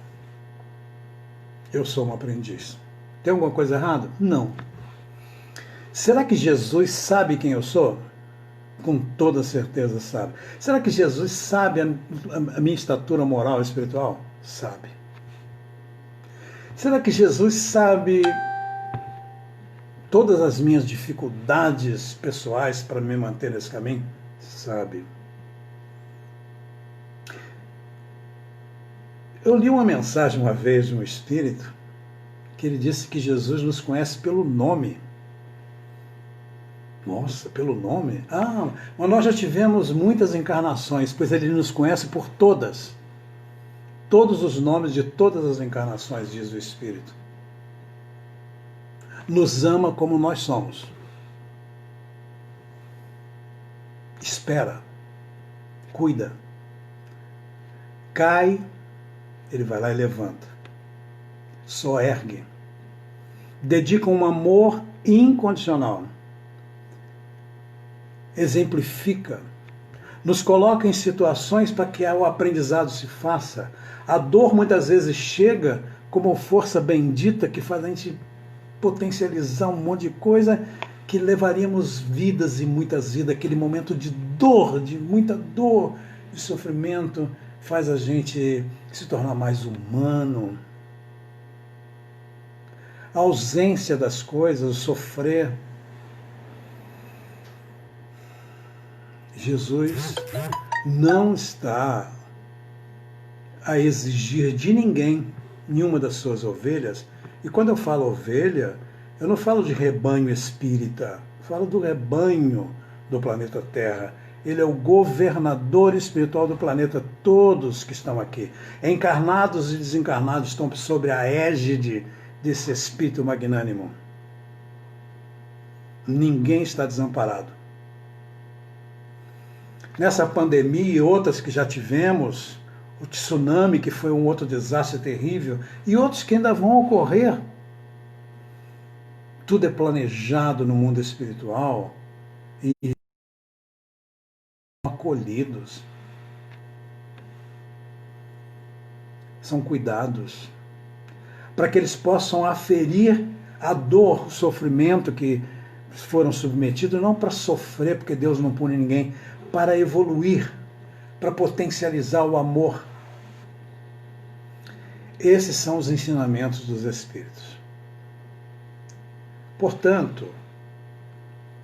Speaker 1: eu sou um aprendiz. Tem alguma coisa errada? Não. Será que Jesus sabe quem eu sou? Com toda certeza sabe. Será que Jesus sabe a minha estatura moral e espiritual? Sabe. Será que Jesus sabe todas as minhas dificuldades pessoais para me manter nesse caminho? Sabe. Eu li uma mensagem uma vez de um espírito que ele disse que Jesus nos conhece pelo nome. Nossa, pelo nome? Ah, mas nós já tivemos muitas encarnações, pois ele nos conhece por todas. Todos os nomes de todas as encarnações, diz o Espírito. Nos ama como nós somos. Espera. Cuida. Cai, ele vai lá e levanta. Só ergue. Dedica um amor incondicional. Exemplifica. Nos coloca em situações para que o aprendizado se faça. A dor muitas vezes chega como força bendita que faz a gente potencializar um monte de coisa que levaríamos vidas e muitas vidas. Aquele momento de dor, de muita dor, de sofrimento, faz a gente se tornar mais humano. A ausência das coisas, o sofrer. Jesus não está a exigir de ninguém, nenhuma das suas ovelhas. E quando eu falo ovelha, eu não falo de rebanho espírita, falo do rebanho do planeta Terra. Ele é o governador espiritual do planeta. Todos que estão aqui, encarnados e desencarnados, estão sob a égide desse espírito magnânimo. Ninguém está desamparado. Nessa pandemia e outras que já tivemos, o tsunami, que foi um outro desastre terrível, e outros que ainda vão ocorrer. Tudo é planejado no mundo espiritual e acolhidos. São cuidados para que eles possam aferir a dor, o sofrimento que foram submetidos, não para sofrer, porque Deus não pune ninguém, para evoluir, para potencializar o amor. Esses são os ensinamentos dos Espíritos. Portanto,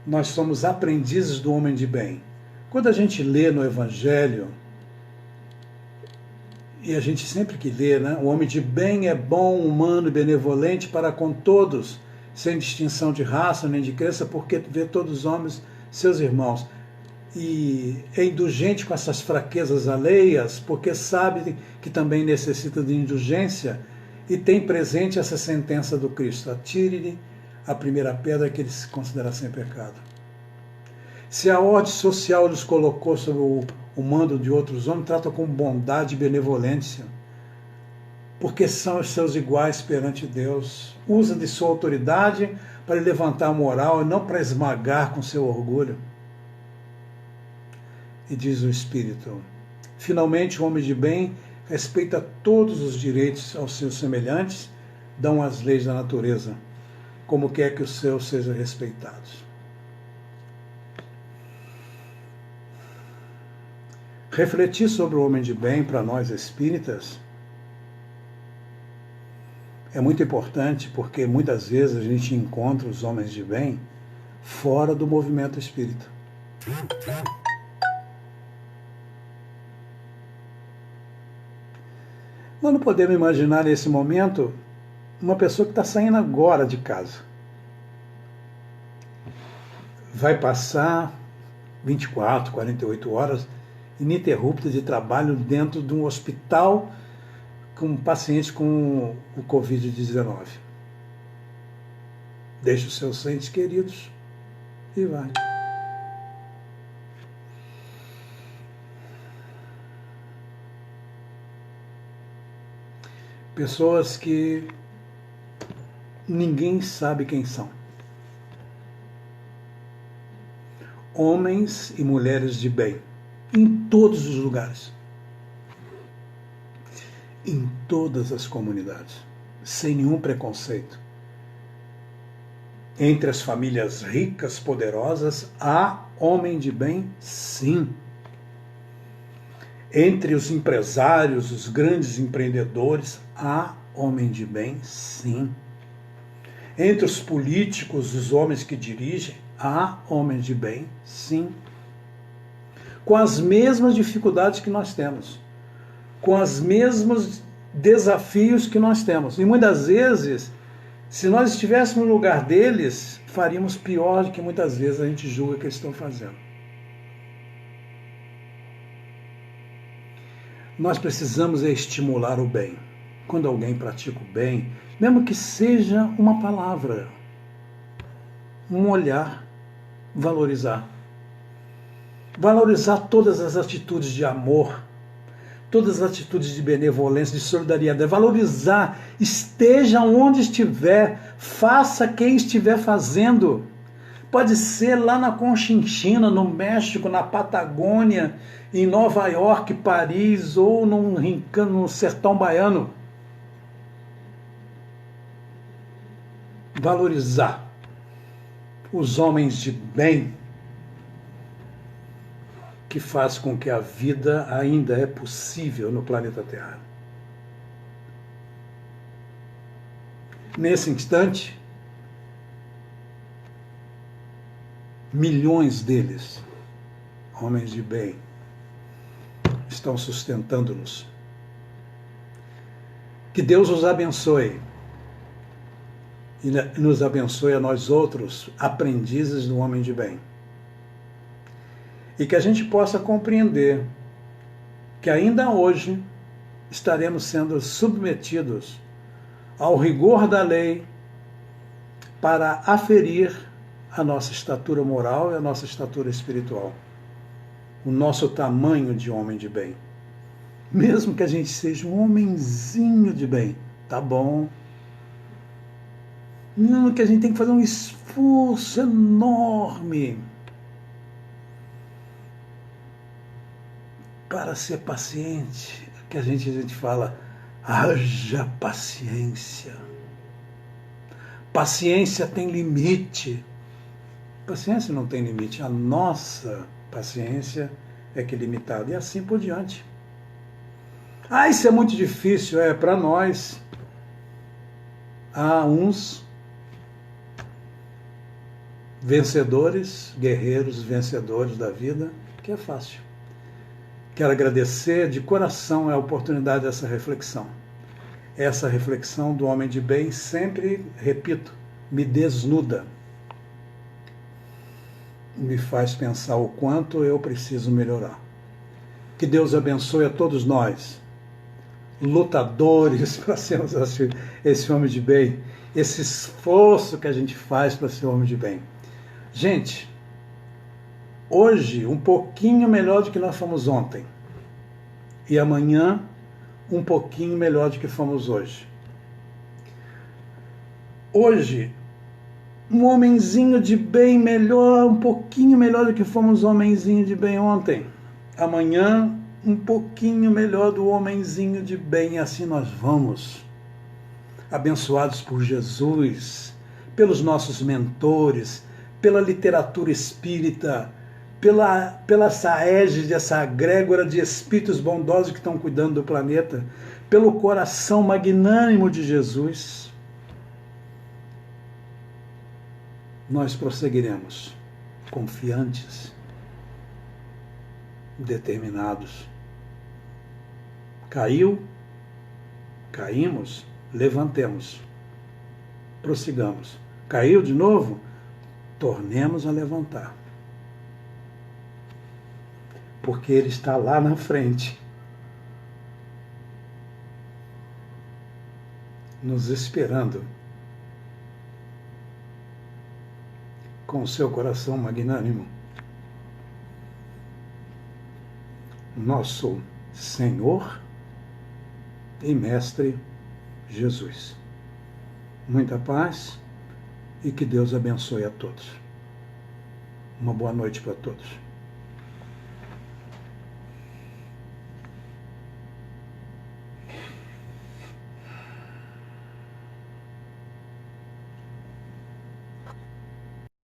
Speaker 1: nós somos aprendizes do homem de bem. Quando a gente lê no Evangelho, e a gente sempre que lê, né? O homem de bem é bom, humano e benevolente para com todos, sem distinção de raça nem de crença, porque vê todos os homens seus irmãos. E é indulgente com essas fraquezas alheias, porque sabe que também necessita de indulgência, e tem presente essa sentença do Cristo: atire-lhe a primeira pedra que ele se considera sem pecado. Se a ordem social nos colocou sob o mando de outros homens, trata com bondade e benevolência, porque são os seus iguais perante Deus. Usa de sua autoridade para levantar a moral e não para esmagar com seu orgulho. E diz o Espírito: finalmente o homem de bem respeita todos os direitos aos seus semelhantes, dão as leis da natureza, como quer que os seus sejam respeitados. Refletir sobre o homem de bem para nós espíritas é muito importante, porque muitas vezes a gente encontra os homens de bem fora do movimento espírita. Nós não podemos imaginar nesse momento uma pessoa que está saindo agora de casa. Vai passar 24, 48 horas ininterruptas de trabalho dentro de um hospital com pacientes com o Covid-19. Deixa os seus entes queridos e vai. Pessoas que ninguém sabe quem são. Homens e mulheres de bem, em todos os lugares, em todas as comunidades, sem nenhum preconceito. Entre as famílias ricas, poderosas, há homem de bem, sim. Entre os empresários, os grandes empreendedores, há homem de bem, sim. Entre os políticos, os homens que dirigem, há homens de bem, sim. Com as mesmas dificuldades que nós temos, com as mesmas desafios que nós temos. E muitas vezes, se nós estivéssemos no lugar deles, faríamos pior do que muitas vezes a gente julga que eles estão fazendo. Nós precisamos estimular o bem. Quando alguém pratica o bem, mesmo que seja uma palavra, um olhar, valorizar. Valorizar todas as atitudes de amor, todas as atitudes de benevolência, de solidariedade. Valorizar, esteja onde estiver, faça quem estiver fazendo. Pode ser lá na Conchinchina, no México, na Patagônia, em Nova York, Paris ou no sertão baiano. Valorizar os homens de bem que faz com que a vida ainda é possível no planeta Terra. Nesse instante, milhões deles, homens de bem, estão sustentando-nos. Que Deus os abençoe e nos abençoe a nós outros, aprendizes do homem de bem. E que a gente possa compreender que ainda hoje estaremos sendo submetidos ao rigor da lei para aferir a nossa estatura moral e a nossa estatura espiritual, o nosso tamanho de homem de bem. Mesmo que a gente seja um homenzinho de bem, tá bom. Não, que a gente tem que fazer um esforço enorme para ser paciente, que a gente fala, haja paciência. Paciência tem limite. Paciência não tem limite. A nossa paciência é que é limitada. E assim por diante. Ah, isso é muito difícil. É, para nós. Há uns vencedores, guerreiros, vencedores da vida, que é fácil. Quero agradecer de coração a oportunidade dessa reflexão. Essa reflexão do homem de bem sempre, repito, me desnuda. Me faz pensar o quanto eu preciso melhorar. Que Deus abençoe a todos nós, lutadores para sermos esse homem de bem, esse esforço que a gente faz para ser homem de bem. Gente, hoje um pouquinho melhor do que nós fomos ontem. E amanhã um pouquinho melhor do que fomos hoje. Hoje, um homenzinho de bem melhor, um pouquinho melhor do que fomos homenzinho de bem ontem. Amanhã, um pouquinho melhor do homenzinho de bem. E assim nós vamos. Abençoados por Jesus, pelos nossos mentores, pela literatura espírita, pela essa égide, essa egrégora de espíritos bondosos que estão cuidando do planeta, pelo coração magnânimo de Jesus, nós prosseguiremos confiantes, determinados. Caímos, levantemos, prossigamos. Caiu de novo? Tornemos a levantar. Porque Ele está lá na frente, nos esperando, com o seu coração magnânimo. Nosso Senhor e Mestre Jesus. Muita paz e que Deus abençoe a todos. Uma boa noite para todos.